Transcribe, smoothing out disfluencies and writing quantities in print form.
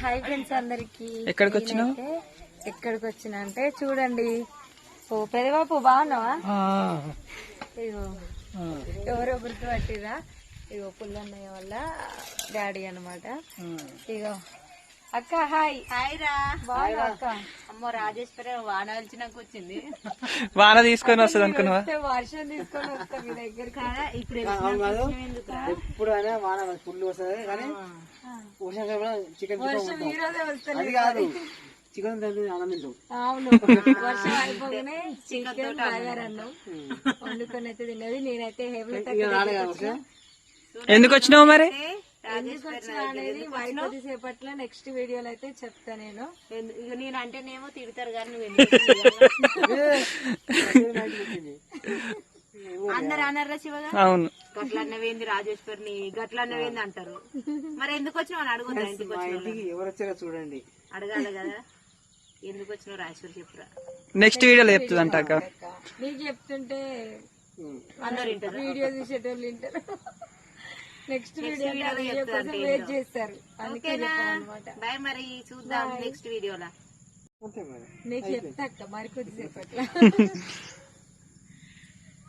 Hi friends అందరికి. ఎక్కడికి వచ్చినా అంటే చూడండి. ఓ పెదబాపు బాగున్నావా? ఇగో ఎవరో గుర్తుపట్టిరా, ఇగో పుల్లన్నయ్య వల్ల డాడీ అన్నమాట. ఇగో అక్క హాయ్. హాయ్ రా. బాగున్నా అక్క? అమ్మో రాజేశ్వరి వాన కలిసినాక వచ్చింది. వాన తీసుకొని వస్తుంది అనుకున్నావా? వర్షం తీసుకొని వస్తా మీ దగ్గర. ఇప్పుడు ఎప్పుడైనా వాన ఫుల్ వస్తుంది కానీ చికెన్ వర్షం ఈ రోజే వస్తుంది. అది కాదు, చికెన్ ఆనందించాం. అవును, వర్షం అయిపోగానే చికెన్ బాగా అన్నం వండుకొని అయితే తిన్నది. నేనైతే ఎందుకు వచ్చినావు మరి? ఎందుకు వచ్చినా అనేది మరికొద్ది సేపట్లో నెక్స్ట్ వీడియోలో అయితే చెప్తా నేను. నేను అంటేనేమో తిడతారు కానీ నువ్వు అందరు అన్నారా శివగా? అవును, గట్లన్నవేంది రాజేశ్వరిని, గట్లన్నవేంది అంటారు. మరి ఎందుకు వచ్చినావు అని అడుగుతా. ఇంటికి ఇంటికి ఎవరు వచ్చారో చూడండి, అడగాలి కదా. ఎందుకు వచ్చినావు రాజేశ్వరి చెప్పురా. నెక్స్ట్ వీడియోలో చెప్తుంది అక్క. నీకు చెప్తుంటే అందరు వింటారు, వీడియో చూసేటోళ్ళు వింటారు. నెక్స్ట్ వీడియో కోసం వెయిట్ చేస్తారు. అందుకే చెప్పాలన్నమాట. బాయ్. మరి చూద్దాం నెక్స్ట్ వీడియోలో. నీకు చెప్తా అక్క మరికొద్ది సేపట్లో.